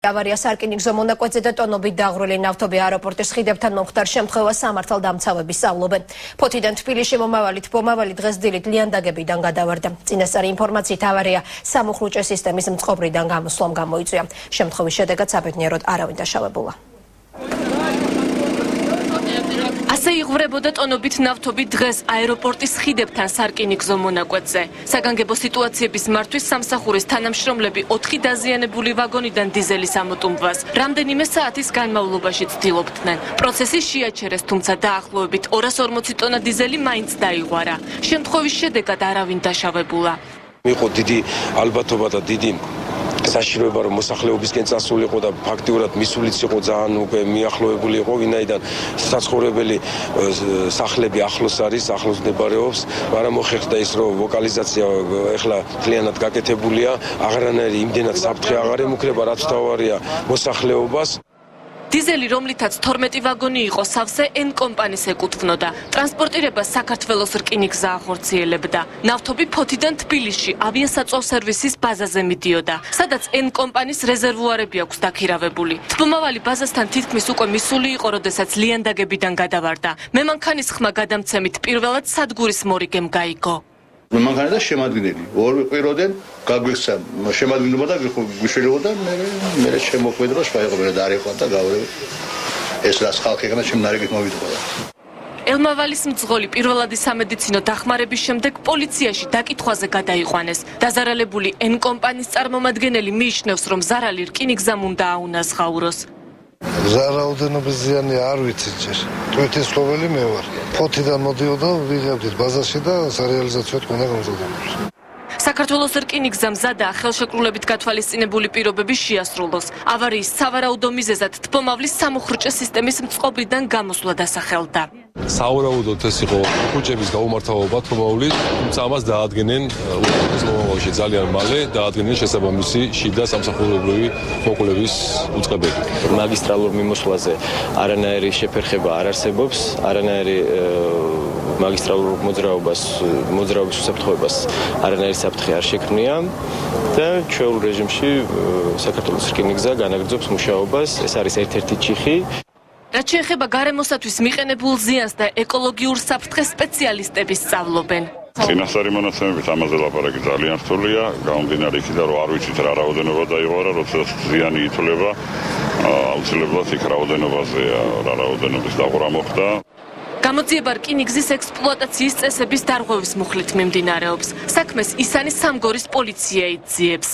ავარია სარკინიგზო მონაკვეთზე და ტონობით დაღვრილი ნავთობი აეროპორტის ხიდებთან მომხდარ შემთხვევას სამართალდამცავები სწავლობენ. ფოთიდან თბილისში მომავალი დღეს დილით ლიანდაგებიდან გადავარდა. წინასწარი ინფორმაციით ავარია სამუხრუჭე სისტემის მწყობრიდან გამოსვლამ გამოიწვია. შემთხვევის შედეგად საბედნიეროდ არავინ დაშავებულა. ასე იღვრებოდა ტონობით ნავთობი დღეს აეროპორტის ხიდებთან სარკინიგზო მონაკვეთზე. საგანგებო სიტუაციების მართვის სამსახურის თანამშრომლები 4 დაზიანებული ვაგონიდან დიზელის ამოტუმბვას რამდენიმე საათის განმავლობაში ცდილობდნენ. პროცესი შეაჩერეს, თუმცა დაახლოებით 240 ტონა დიზელი მაინც დაიღვარა. შემთხვევის შედეგად არავინ დაშავებულა. იყო დიდი ალბათობა და დიდი საშიშროება რომ მოსახლეობისკენ წასულიყო და ფაქტიურად მისულიც იყო ძალიან უკვე მიახლოებული იყო, ვინაიდან საცხოვრებელი სახლები ახლოს არის, ახლოს მდებარეობს, მაგრამ მოხერხდა ის რომ ვოკალიზაცია ეხლა მთლიანად გაკეთებულია, აღარანაირი იმდენად საფრთხე აღარ ემუქრება, რაც თავარია მოსახლეობას. დიზელი, რომლითაც 12 ვაგონი იყო სავსე, N კომპანიის ეკუთვნოდა. ტრანსპორტირება საქართველოს რკინიგზა ახორციელებდა. ნავთობი ფოთიდან თბილისში ავიასაწვავ სერვისის ბაზაზე მიდიოდა, სადაც N კომპანიის რეზერვუარები აქვს დაქირავებული. თბომავალი ბაზასთან თითქმის უკვე მისული იყო, როდესაც ლიანდაგებიდან გადავარდა. მემანქანის ხმა გადამცემით პირველად სადგურის მორიგემ გაიგო. მემანქანა და შემადგენელი ორივე პიროდენ გაგვიქცა შემადგენლობა და გვიშველებოდა მე შემოქმედროს შეაიღო და არ იყო და გავრევ ეს რას ხალხი ეგნა შემნარებით მოვიდოდა. ელმავალის მძღოლი პირველადი სამედიცინო დახმარების შემდეგ პოლიციაში დაკითხვაზე გადაიყვანეს. დაზარალებული N კომპანიის წარმომადგენელი მიიჩნევს, რომ ზარალი რკინიგზამ უნდა აუნაზღაუროს. ზარაოდენობის ზიანი არ ვიცი ჯერ. თვითმფრინავი მე ვარ. ფოთიდან მოდიოდა ვიღებდით ბაზაში და სარეალიზაციოდ უნდა გამზადებოდეს. საქართველოს რკინიგზა მზადა ხელშეკრულებით გათვალისწინებული პირობები შეასრულოს. ავარიის სავარაუდო მიზეზად თბომავლის სამუხრუჭე სისტემის მწყობრიდან გამოსვლა დასახელდა. სავარაუდოდ ეს იყო ხუჭების გაუმართავობა თბომავლის, თუმცა ამას დაადგენენ უწყების მომავალში ძალიან მალე დაადგენენ შესაბამისი შიდა სამსახურებრივი მოკვლევის უწყებები. მაგისტრალურ მიმოსვლაზე არანაირი შეფერხება არ არსებობს, არანაირი მაგისტრალურ მოძრაობის უსაფრთხოებას არანაირი საფრთხე არ შექმნია და ჩვეულ რეჟიმში საქართველოს რკინიგზა განაგრძობს მუშაობას. ეს არის ერთ-ერთი ჩიხი. რაც შეეხება გარემოსათვის მიყენებულ ზიანს და ეკოლოგიურ საფრთხეს სპეციალისტები სწავლობენ. წინასწარი მონაცემებით ამაზე ლაპარაკი ძალიან რთულია, გამომდინარე იქიდან რომ არ ვიცით რა რაოდენობა დაიღვარა, როდესაც ზიანი ითვლება, აუცილებლად იქ რაოდენობაზეა, რა რაოდენობის დაღვრა მოხდა. გამოძიება რკინიგზის ექსპლუატაციის წესების დარღვევის მუხლით მიმდინარეობს. საქმეს ისანის სამგორის პოლიცია იძიებს.